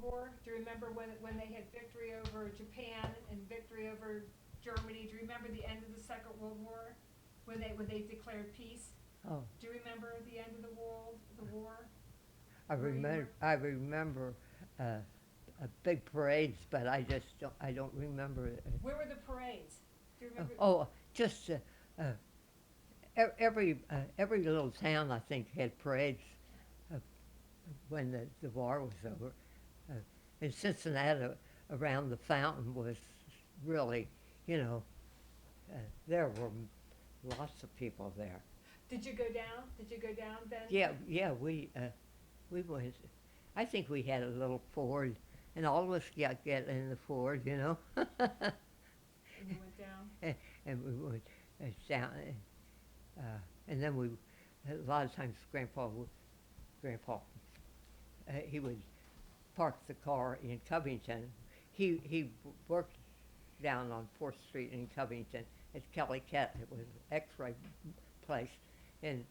War? Do you remember when they had victory over Japan and victory over Germany? Do you remember the end of the Second World War when they declared peace? Oh, Do you remember the end of the war? I Where you remember. were? I remember uh, big parades, but I just don't. I don't remember it. Where were the parades? Do you remember? Oh, just every little town I think had parades uh, when the war was over. Uh, in Cincinnati, around the fountain was really, you know, uh, there were lots of people there. Did you go down? Did you go down, Ben? Yeah, yeah, we went. I think we had a little Ford, and all of us got get in the Ford, you know, And you went down? and we went down, uh, and then we a lot of times Grandpa he would park the car in Covington. He worked down on Fourth Street in Covington at Kelly Cat. It was an X-ray place, and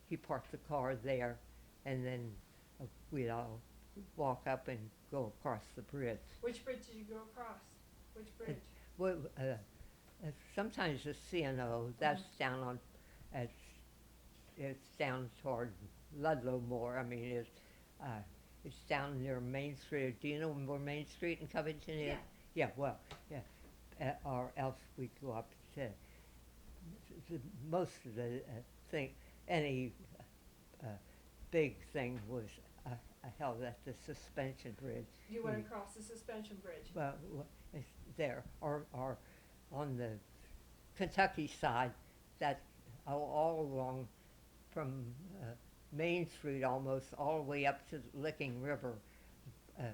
he parked the car there, and then we'd all walk up and go across the bridge. Which bridge did you go across? Which bridge? Well, sometimes the CNO, that's down on, it's, it's down toward Ludlow more. I mean, uh, it's down near Main Street. Do you know where Main Street in Covington is? Yeah. Yeah, well, yeah. Or else we go up to most of the thing, any uh, big thing was held at the suspension bridge. You went across the suspension bridge. Well, it's there, or on the Kentucky side, that all along from Main Street almost all the way up to the Licking River. Uh,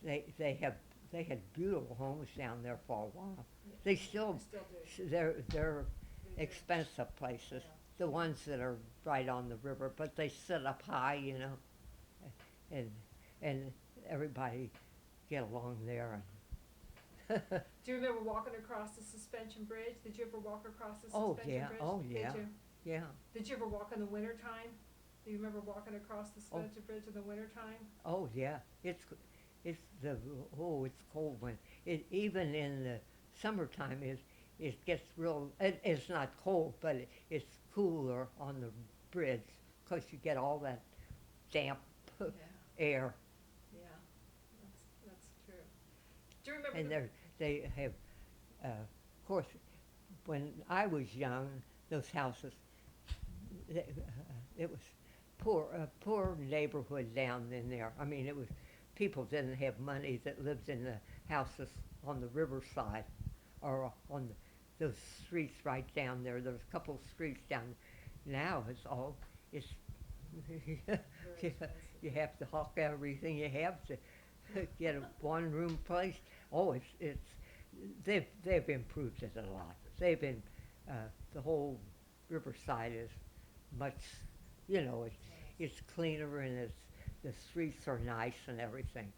they had beautiful homes down there for a while. They still do. they're They do. expensive places. Yeah. The ones that are right on the river, but they sit up high, you know, and and everybody get along there. And Do you remember walking across the suspension bridge? Did you ever walk across the oh suspension yeah, bridge? oh yeah, Did you? yeah. Did you ever walk in the winter time? Do you remember walking across the suspension bridge in the winter time? Oh yeah, it's the it's cold when it even in the summertime it gets real. It's not cold, but it's cooler on the bridge because you get all that damp Yeah. air, Yeah. That's true. Do you remember and they have, of course, when I was young, those houses, it was poor neighborhood down in there. I mean, it was people didn't have money that lived in the houses on the riverside or on those streets right down there. There's a couple of streets down. Now it's all it's very expensive? you have to hawk everything you have to get a one room place. Oh, it's they've improved it a lot. They've been the whole riverside is much, you know, it's cleaner and the streets are nice and everything.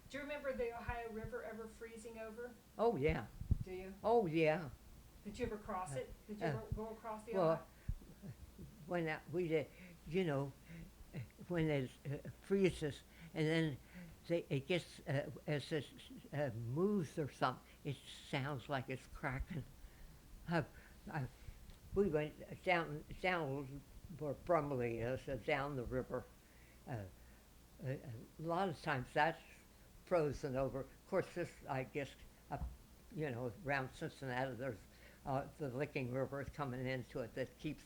Do you remember the Ohio River ever freezing over? Oh yeah, Do you? oh yeah. Did you ever cross it? Did you uh, ever go across the Well, Ohio? when we did, you know, when it freezes and then it gets as it moves or something, it sounds like it's cracking. I, I, we went down where Brumley is, down the river. Uh, a lot of times that's frozen over. Of course, this I guess up, you know, around Cincinnati, there's the Licking River is coming into it that keeps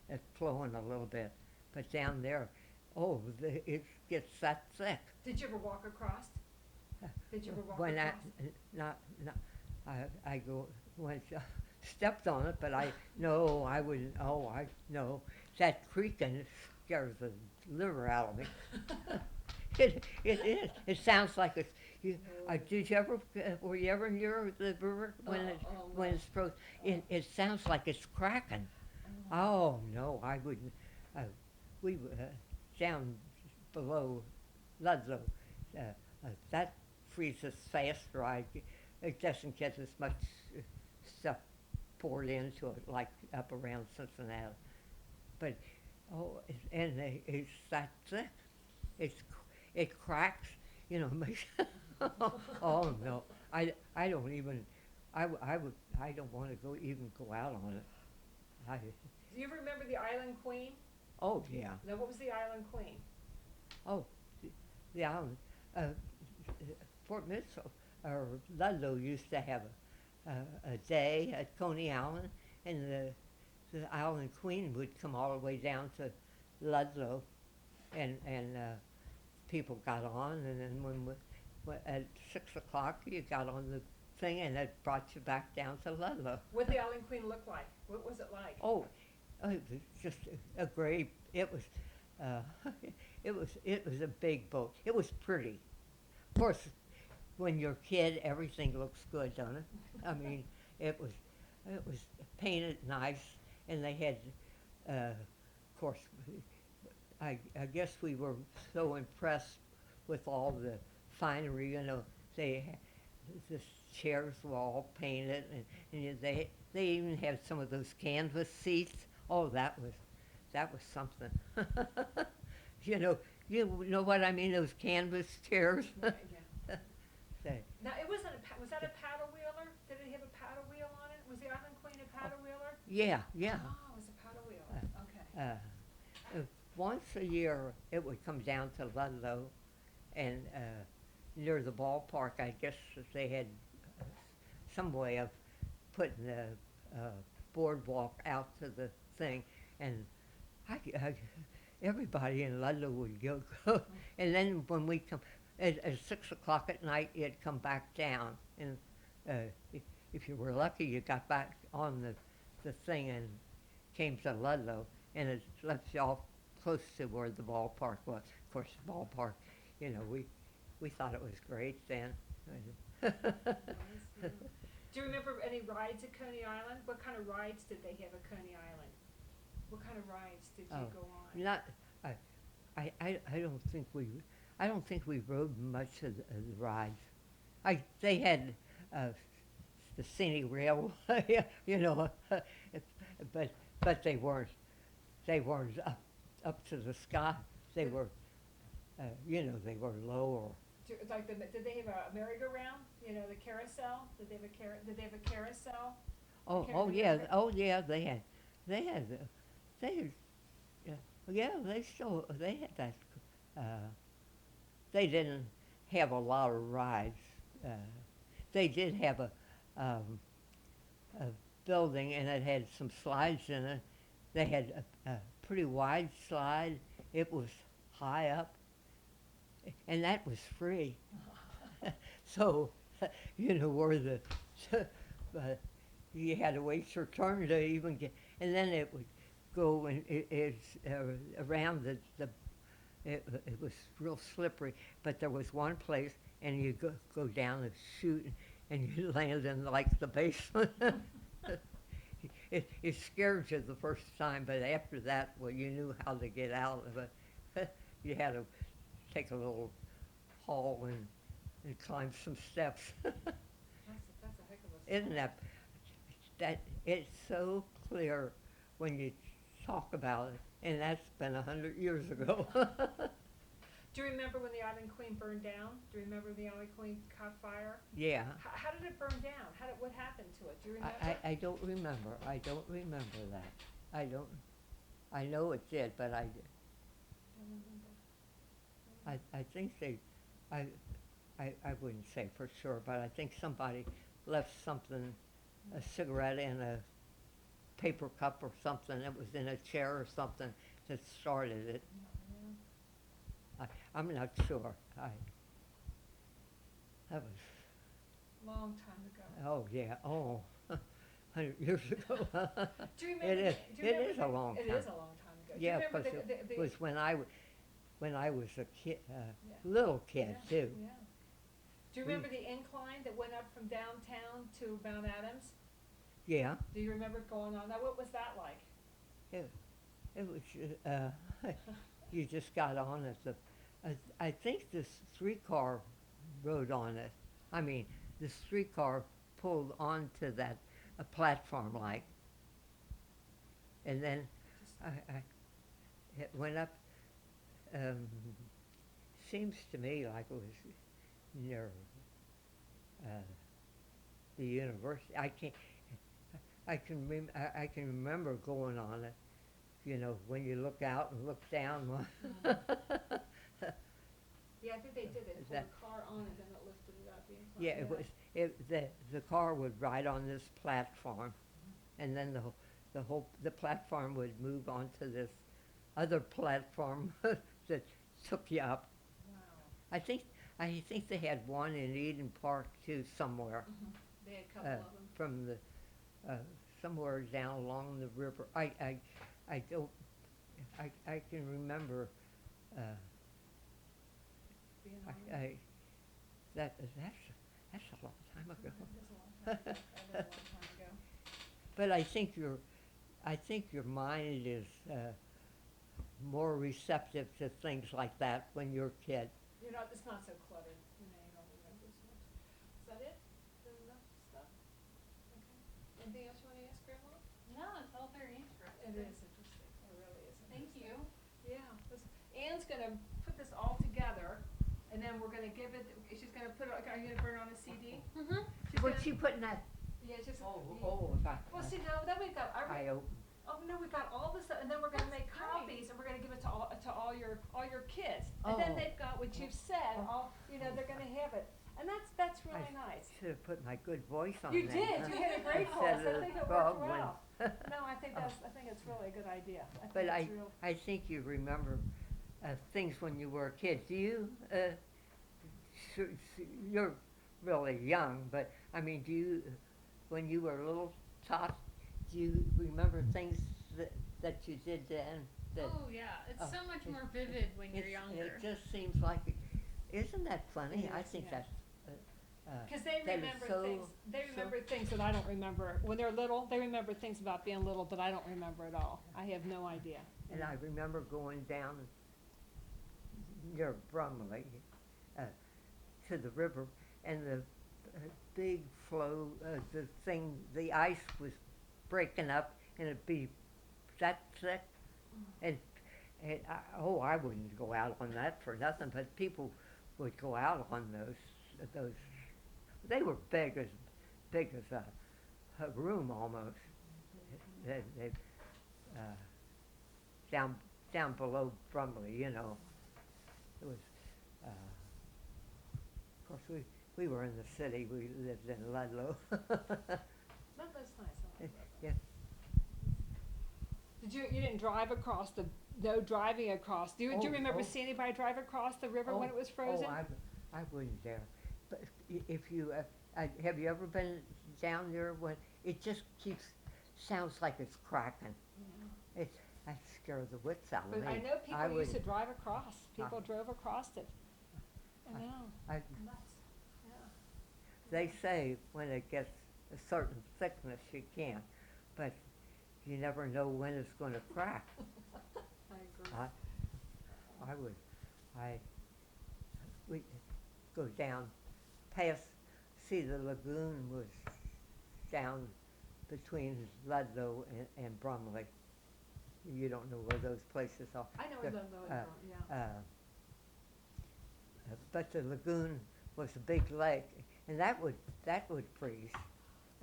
it flowing a little bit. But down there, oh, it gets that thick. Did you ever walk across? Did you ever walk When across? not, I go when stepped on it, but I no, I wouldn't. Oh, I no, that creaking scares the liver out of me. It is. It sounds like it's. Did you ever? Were you ever near the river when it's frozen? It sounds like it's cracking. Oh no, I wouldn't. Uh, we down below Ludlow. That freezes faster. It doesn't get as much stuff poured into it like up around Cincinnati. But oh, and it's that thick. It's it cracks. You know, makes Oh, no, I don't even, I don't wanna go, even go out on it. I, Do you remember the Island Queen? oh, yeah, Now, what was the Island Queen? oh, the island, uh, Fort Mitchell, or Ludlow used to have a day at Coney Island, and the island queen would come all the way down to Ludlow, and people got on, and then at 6 o'clock you got on the thing, and it brought you back down to Ludlow. What did the Island Queen look like? What was it like? Oh, it was just a great. It was, uh, it was a big boat. It was pretty. Of course, when you're a kid, everything looks good, doesn't it? I mean, it was it was painted nice, and they had, of course, I guess we were so impressed with all the finery. You know, the chairs were all painted, and they even had some of those canvas seats. Oh, that was something. You know what I mean? Those canvas chairs. Yeah, yeah. Say, Now, it wasn't was that a paddle wheeler? Did it have a paddle wheel on it? Was the Island Queen a paddle wheeler? yeah, yeah. Oh, it was a paddle wheeler. Okay. Once a year, it would come down to Ludlow, and near the ballpark, I guess that they had uh, some way of putting the boardwalk out to the thing, and I everybody in Ludlow would go, and then when we come at 6 o'clock at night, it'd come back down, and uh, if, if you were lucky, you got back on the thing and came to Ludlow, and it left you off close to where the ballpark was. Of course, the ballpark, we thought it was great then. Nice, yeah. Do you remember any rides at Coney Island? What kind of rides did they have at Coney Island? What kind of rides did you Oh, go on? Not, I don't think we rode much of the rides. They had uh, the scenic rail, you know, but they weren't up to the sky. They were, they were lower. Like did they have a merry-go-round? You know, the carousel? Did they have did they have a carousel? Oh, Can't oh yeah, remember. oh yeah. They had, they had, yeah. They still they had that. Uh, they didn't have a lot of rides. Uh, they did have a building, and it had some slides in it. They had a pretty wide slide. It was high up, and that was free. So, where you had to wait your turn to even get, and then it would go, and it's around it was real slippery, but there was one place, and you go down and shoot, and you land in like the basement. It scared you the first time, but after that, well, you knew how to get out of it. You had to take a little haul and climb some steps. That's a heck of a Isn't that it's so clear when you talk about it, and that's been 100 years ago. Do you remember when the Island Queen burned down? Do you remember the Island Queen caught fire? Yeah, How did it burn down? What happened to it? Do you remember? I don't remember. I don't remember that. I don't. I know it did, but Don't remember. I think I, I wouldn't say for sure, but I think somebody left something, a cigarette in a paper cup or something that was in a chair or something that started it. Yeah. I'm not sure. That was, Long time ago. oh yeah, 100 years ago. Do you remember? It is. Do you It remember is a long It time. is a long time ago. Do you Yeah, remember because the- it was when I was a kid, Yeah. little kid Yeah, too. yeah. Do you remember the incline that went up from downtown to Mount Adams? Yeah, Do you remember going on that? What was that like? it was. You just got on at the. I think this streetcar rode on it. I mean, the streetcar pulled onto that a platform like, and then it went up. Seems to me like it was near uh, the university. I can remember going on it. You know, when you look out and look down. Yeah, I think they did it, Is pulled that- a car on it, then it lifted it up. Yeah, it was. The car would ride on this platform, and then the platform would move onto this other platform that took you up. Wow. I think they had one in Eden Park too somewhere. They had a couple of them. From the somewhere down along the river. I don't. I can remember. Being on it. That's a long time ago. That is a long time ago. That is a long time ago. But I think your mind is more receptive to things like that when you're a kid. You're not, it's not so cluttered, you know, you don't remember as much. Is that it? Is that enough stuff? Okay. Anything else you wanna ask Grandma? No, it's all very interesting. It is interesting, it really is Thank interesting. you. Yeah, Ann's gonna put this all together, and then we're gonna give it, she's gonna put it, are you gonna burn it on a CD? Mm-hmm. She's What's gonna- she putting that? Yeah, just. If Well, see, now, then we got, I open. oh, no, we got all this stuff, and then we're gonna make That's great. copies, and we're gonna give it to all your kids. And then Oh. they've got what you've said, all, you know, they're gonna have it, and that's really nice. Should have put my good voice on You there. did, you had a great Instead voice, I of think it frog worked one. well. No, I think it's really a good idea. I think But it's real. I think you remember things when you were a kid. Do you? You're really young, but I mean, do you, when you were a little tot, do you remember things that you did then? That Oh, yeah, it's so much it- more vivid when you're younger. It just seems like, isn't that funny? It I is, think yeah. that's. Cause they that is remember so- things, they so- remember things that I don't remember. When they're little, they remember things about being little that I don't remember at all. I have no idea. And I remember going down near Brumley to the river, and the big flow, the ice was breaking up, and it'd be that thick, and I wouldn't go out on that for nothing, but people would go out on those. They were big as a room almost. They down below Brumley, you know. It was, of course, we were in the city. We lived in Ludlow. That's nice. I like that. Yeah. You didn't drive across no driving across. Do you Oh, remember oh. seeing anybody drive across the river when it was frozen? Oh, I wouldn't dare. But if you, have you ever been down there when it just sounds like it's cracking? Yeah. That scares the wits out of But me. I know people used to would- drive across. People drove across it. I know. I, Nuts. Yeah. they say when it gets a certain thickness you can, but you never know when it's going to crack. I agree. We go down past, see the lagoon was down between Ludlow and Brumley. You don't know where those places are. I know where The- Ludlow is from, yeah. But the lagoon was a big lake, and that would freeze.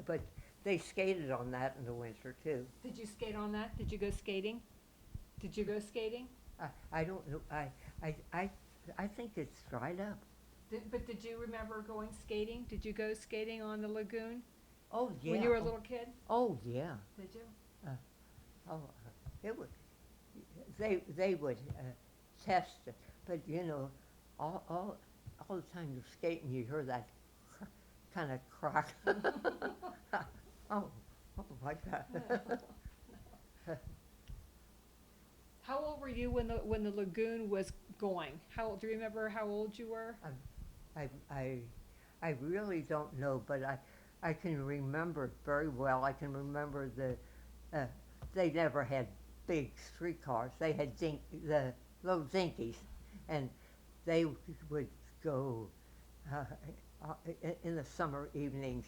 But they skated on that in the winter too. Did you skate on that? Did you go skating? Did you go skating? I don't know. I think it's dried up. But did you remember going skating? Did you go skating on the lagoon Oh yeah. when you were a little kid? Oh yeah. Did you? Oh, it would. They would test it, but you know, all the time you're skating, you hear that kind of crack. oh my God. How old were you when the lagoon was going? Do you remember how old you were? I really don't know, but I can remember it very well. I can remember they never had big streetcars. They had the little dinkies, and they would go in the summer evenings,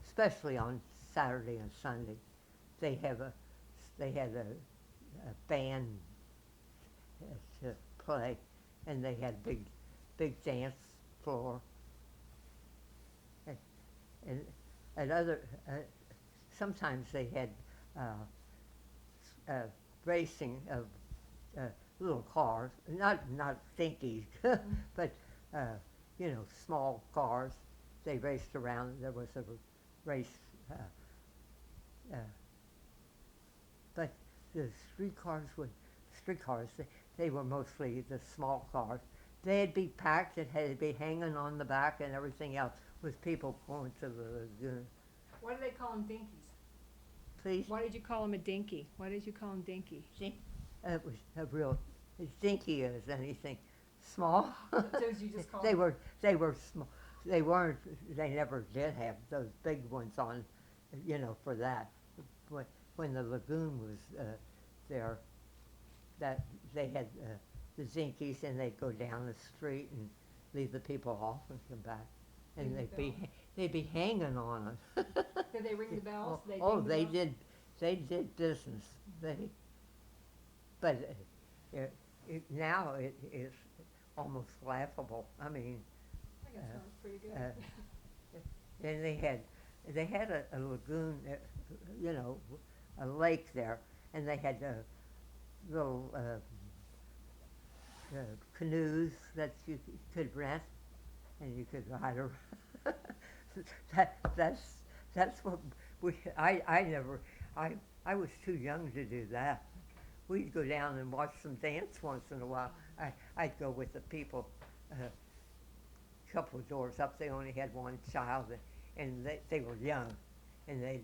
especially on Saturday and Sunday. They had a band to play, and they had big dance floor, and other, sometimes they had racing of little cars, not dinkies, but small cars. They raced around. There was a race, uh, but the streetcars, they were mostly the small cars. They'd be packed. It had to be hanging on the back and everything else with people going to the lagoon. Why do they call them dinkies? Please. Why did you call him a dinky? Why did you call him dinky? It was a real, as dinky as anything. Small. Those you just called They were small. They weren't. They never did have those big ones on, for that. When the lagoon was there, that they had the zinkies, and they'd go down the street and leave the people off and come back, and Ring the they'd be hanging on us. Did they ring the bells? They did. They did business. But now it is almost laughable. I mean, I guess sounds pretty good. and they had a lagoon, a lake there, and they had little canoes that you could rent, and you could ride around. That's what I was too young to do that. We'd go down and watch them dance once in a while. I'd go with the people a couple of doors up. They only had one child, and they were young, and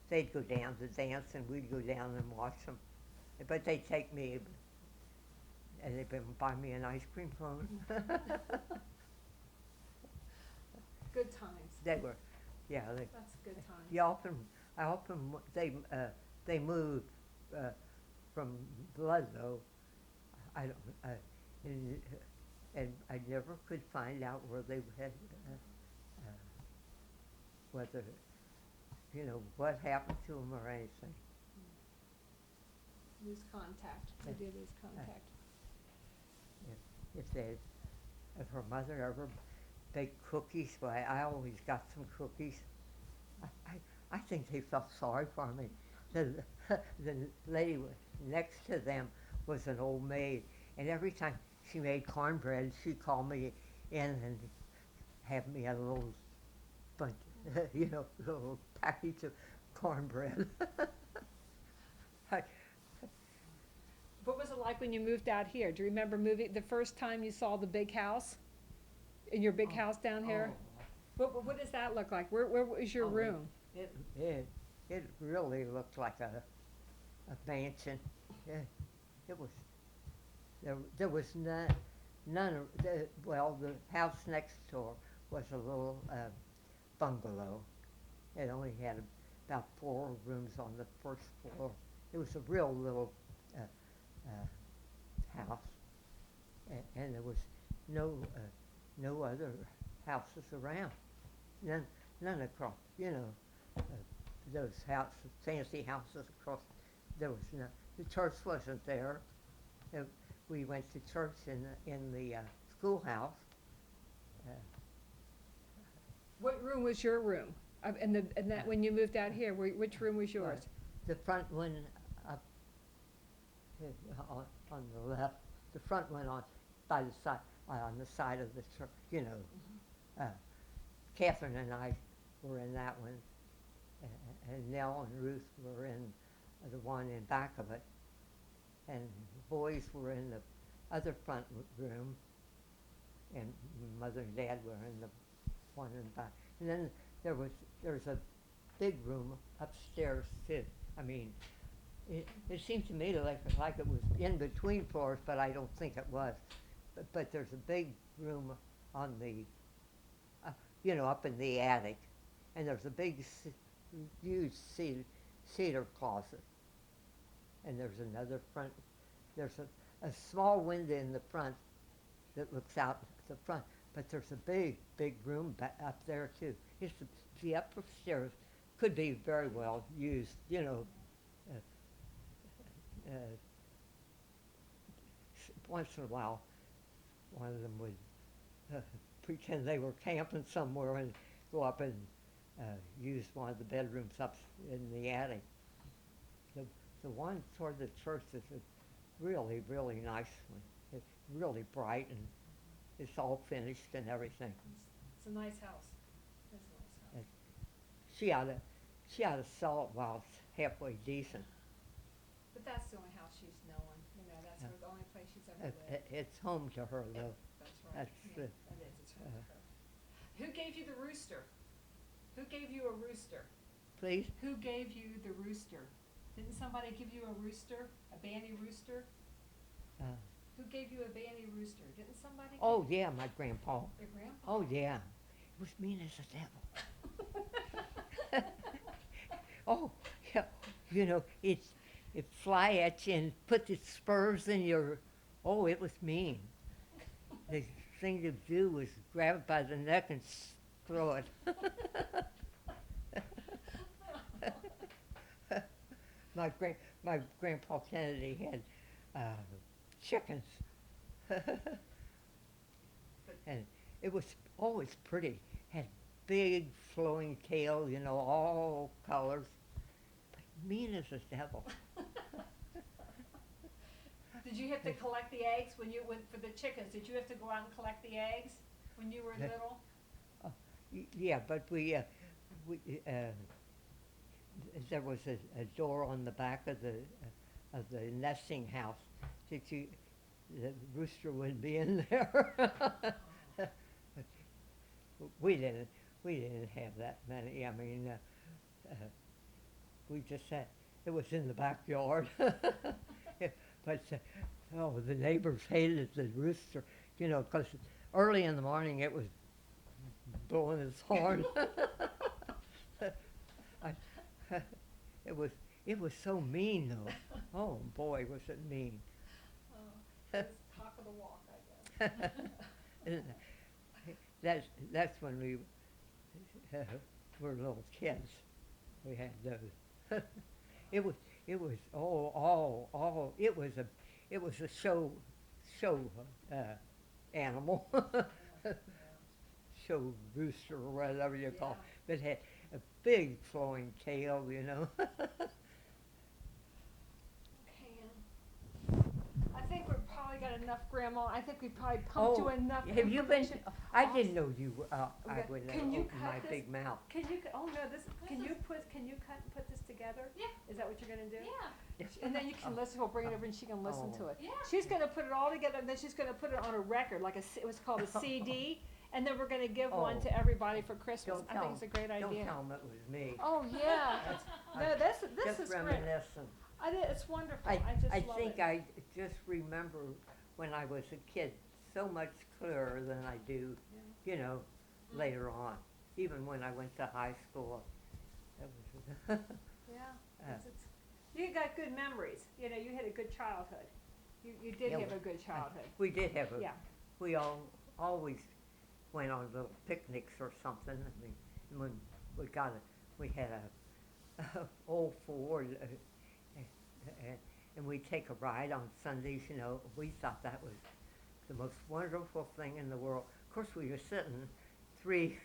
they'd go down to dance, and we'd go down and watch them. But they'd take me, and they'd buy me an ice cream cone. Good times. They were, yeah. That's good times. They moved from Ludlow. And I never could find out where they had, whether, what happened to them or anything. Lose contact. They did lose contact. If her mother ever baked cookies, well, I always got some cookies. I think they felt sorry for me. The lady next to them was an old maid, and every time she made cornbread, she'd call me in and have me a little bunch, little package of cornbread. What was it like when you moved out here? Do you remember moving the first time you saw the big house? In your big house down here? What does that look like? Where was your room? It really looked like a mansion. It was. There was none of the house next door was a little bungalow. It only had about 4 rooms on the first floor. It was a real little house, and there was no other houses around. None across, those houses, fancy houses across. There was no. The church wasn't there. We went to church in the schoolhouse. What room was your room? When you moved out here, which room was yours? The front one up on the left. The front one by the side, on the side of the church. Catherine and I were in that one, and Nell and Ruth were in the one in back of it, and the boys were in the other front room, and Mother and Dad were in the one in back. And then there's a big room upstairs too. I mean, it seemed to me like it was in between floors, but I don't think it was. But there's a big room on the, up in the attic, and there's a big, huge cedar closet. And there's another front. There's a small window in the front that looks out the front, but there's a big room up there too. The upper stairs could be very well used, once in a while, one of them would pretend they were camping somewhere and go up and used one of the bedrooms up in the attic. The, the one toward the church is a really, really nice one. It's really bright and it's all finished and everything. It's a nice house. It's a nice house. She ought to sell it while it's halfway decent. But that's the only house she's known, you know, that's Yeah. the only place she's ever lived. It's home to her though. That's right. That's Yeah, the- that is, it's home to her. Who gave you the rooster? Who gave you a rooster? Please? Who gave you the rooster? Didn't somebody give you a rooster, a banty rooster? Uh, Who gave you a banty rooster? Didn't somebody? Give oh yeah, my grandpa. Your grandpa? Oh yeah. It was mean as the devil. Oh, yeah. You know, it'd fly at you and put its spurs in your. Oh, it was mean. The thing to do was grab it by the neck and throw it. My grandpa Kennedy had chickens, and it was always pretty. Had big flowing tail, you know, all colors, but mean as the devil. Did you have to collect the eggs when you went for the chickens? Did you have to go out and collect the eggs when you were Yeah. little? Yeah, but we there was a door on the back of the nesting house that the rooster wouldn't be in there. we didn't have that many. I mean, we just had it was in the backyard. But oh, the neighbors hated the rooster, you know, because early in the morning it was blowing his horn. It was so mean though. Oh boy, was it mean. It's talk of the walk, I guess. That's when we were little kids. We had those. It was it was it was a show animal. Show rooster or whatever you call it. It had a big flowing tail, you know. Okay, I think we've probably got enough, Grandma. I think we probably pumped you enough have you been? information. I didn't know you. I Okay, would can you open my cut this? big mouth. Can you, oh no, can you cut and put this together? Yeah. Is that what you're gonna do? Yeah. And then you can listen, we'll bring it over and she can listen to it. Yeah. She's gonna put it all together and then she's gonna put it on a record, like it was called a CD. And then we're gonna give one Oh. to everybody for Christmas. Don't I tell think it's a great Don't idea. tell them it was me. Oh, yeah. No, this Just is great. reminiscent. It's wonderful. I just I love think it. I just remember when I was a kid so much clearer than I do, you know, later on. Even when I went to high school, it was. Yeah. You got good memories. You know, you had a good childhood. You did Yeah, have a good childhood. We did have a. Yeah. We always went on little picnics or something. I mean, when we had a old Ford, and we'd take a ride on Sundays. You know, we thought that was the most wonderful thing in the world. Of course, we were sitting three.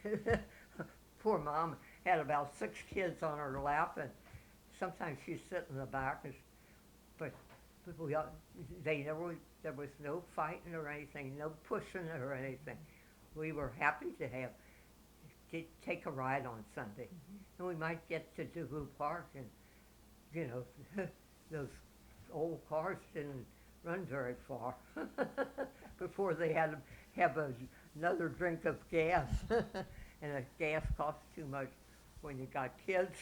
Poor mom had about 6 kids on her lap, and sometimes she'd sit in the back. But we all, there was no fighting or anything, no pushing or anything. We were happy to take a ride on Sunday, and we might get to Dugu Park, and you know, those old cars didn't run very far before they had to have another drink of gas, and the gas cost too much when you got kids.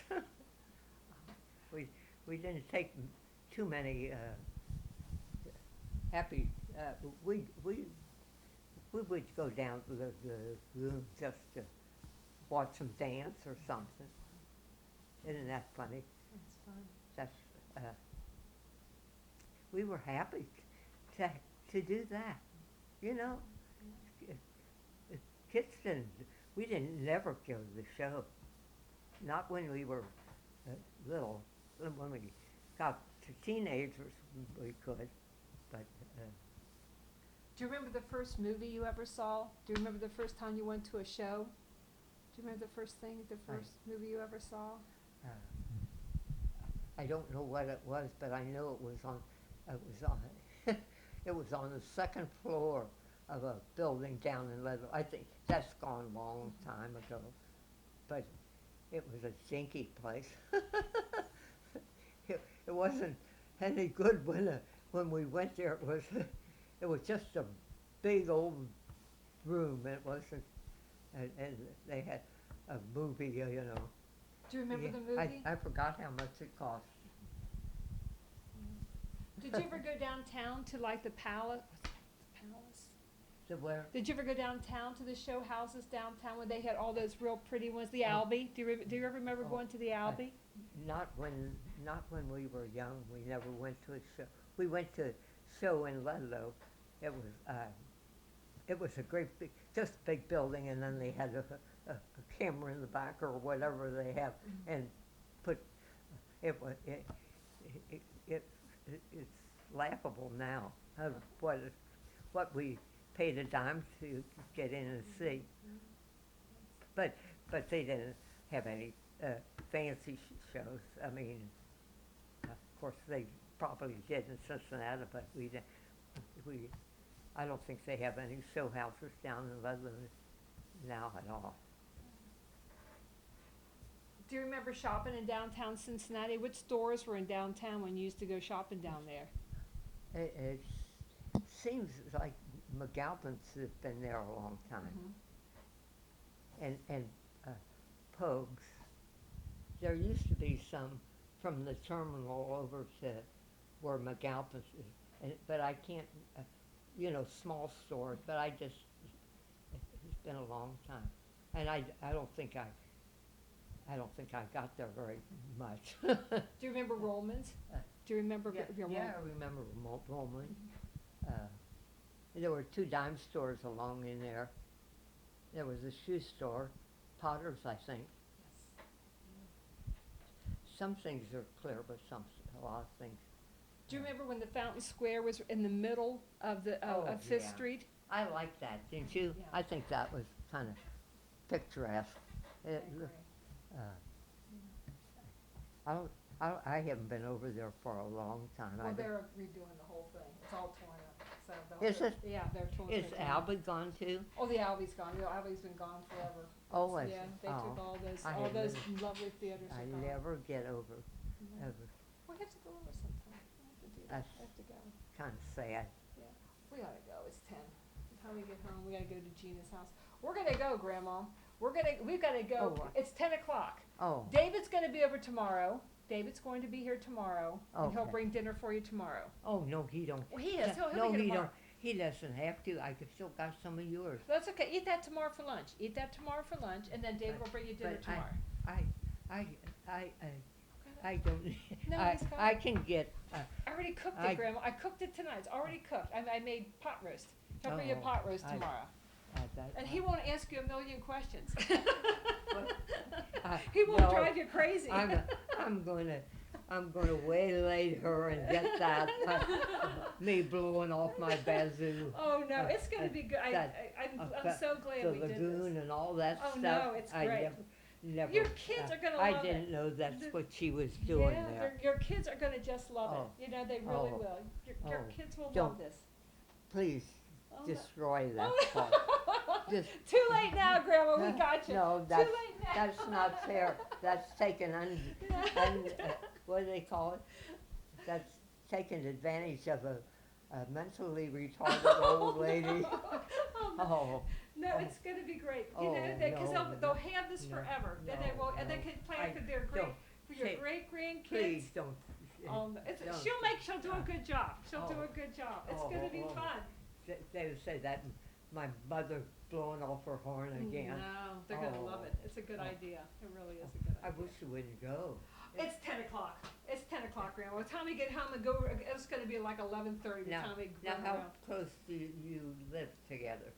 We didn't take too many happy. We would go down to the room just to watch them dance or something. Isn't that funny? It's fun. That's we were happy to do that, you know. Kids didn't. We didn't never go to the show. Not when we were little. When we got to teenagers, we could, but. Do you remember the first movie you ever saw? Do you remember the first time you went to a show? Do you remember the first movie you ever saw? Uh, I don't know what it was, but I know it was on, it was on the second floor of a building down in Leadville. I think that's gone a long time ago, but it was a stinky place. It wasn't any good when we went there. It was just a big old room. It wasn't, and they had a movie, you know. Do you remember Yeah, the movie? I forgot how much it cost. Did you ever go downtown to like the palace? Palace? To where? Did you ever go downtown to the show houses downtown when they had all those real pretty ones? The Albee. Do you ever remember Oh, going to the Albee? Not when we were young. We never went to a show. We went to a show in Ludlow. It was a great big, just a big building, and then they had a camera in the back or whatever they have, and put it's laughable now of what we paid a dime to get in and see. But they didn't have any fancy shows. I mean, of course they probably did in Cincinnati, but I don't think they have any show houses down in Ludlow now at all. Do you remember shopping in downtown Cincinnati? Which stores were in downtown when you used to go shopping down there? It seems like McAlpin's have been there a long time, and Pogues. There used to be some from the terminal over to where McAlpin's is, but I can't, small stores. But it's been a long time, and I don't think I got there very much. Do you remember Rollman's? Do you remember? Yeah, I remember Roman. There were 2 dime stores along in there. There was a shoe store, Potter's, I think. Some things are clear, but a lot of things. Do you remember when the Fountain Square was in the middle of of Fifth yeah. Street? I liked that, didn't you? Yeah. I think that was kind of picturesque. I haven't been over there for a long time. Well, they're redoing the whole thing. It's all torn up. So Is it? Yeah, they're torn. Is Albie gone too? Oh, the Albee's gone. The Albee's been gone forever. Oh, I Yeah, see. they took Oh, all I those didn't- lovely theaters. I are gone. never get over. No. Ever. We have to go over sometime. We have to do that. That's- We have to go. Kind of sad. We gotta go. It's 10. By the time we get home, we gotta go to Gina's house. We're gonna go, Grandma. We've gotta go. Oh, It's 10 o'clock. Oh, David's gonna be over tomorrow. David's going to be here tomorrow, and he'll Okay. bring dinner for you tomorrow. oh no, he don't. Well, he is. He'll No, be here he tomorrow. don't. He doesn't have to. I could still got some of yours. That's okay. Eat that tomorrow for lunch. Eat that tomorrow for lunch, and then David will bring you dinner But tomorrow. I don't. No, I he's fine. I can get. I already cooked I- it, Grandma. I cooked it tonight. It's already cooked. I made pot roast. He'll bring you Oh, pot roast I- tomorrow. That, And he won't ask you a million questions. I- He won't no, drive you crazy. I'm gonna waylay her and get that me blowing off my bazoo. Oh, no, it's gonna be good. I'm so glad The we did lagoon this. and all that Oh, stuff. no, it's I great. never. Your kids are gonna I love it. didn't know that's The- what she was doing Yeah, there. your kids are gonna just love Oh. it. You know, they really Oh. will. Your Oh. kids will Don't- love this. Please Oh, no. destroy that part. Just Too late now, Grandma, we got you. No, Too that's late now. that's not fair. That's taking what do they call it? That's taking advantage of a mentally retarded old lady. Oh, No, it's gonna be great. You Oh, know, because no, they'll have this no, forever. Then they no, will, and they no. can plan I for their don't for your say- great grandkids. please don't. No, don't. she'll do a good job. She'll do Oh. a good job. It's Oh, gonna be oh, oh. fun. They would say that my mother blowing off her horn again. No, they're gonna love Oh. it. It's a good Oh. idea. It really is a good I idea. wish you wouldn't go. It's 10 o'clock. It's 10 o'clock, Grandma. By the time we get home and go, it's gonna be like 11:30 by the time we Now, run how around. close do you live together?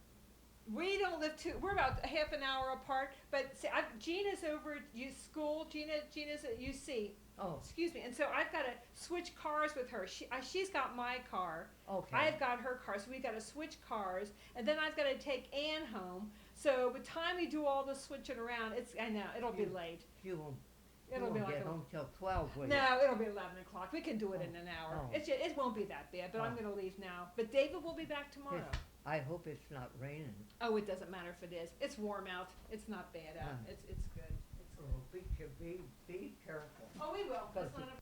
We don't live we're about a half an hour apart, but see, Gina's over at school. Gina's at UC. Oh, Excuse me. And so I've got to switch cars with her. She's got my car. okay. I've got her car, so we've got to switch cars. And then I've got to take Ann home. So by the time we do all the switching around, I know, it'll be You- late. You won't, you It'll be won't like get a, home till 12, will you? no, it'll be 11 o'clock. We can do it in an hour. Oh. It won't be that bad, but I'm Oh. gonna leave now. But David will be back tomorrow. I hope it's not raining. Oh, it doesn't matter if it is. It's warm out. It's not bad out. Yeah. It's good. It's good. Oh, be careful. Oh, we will. That's not a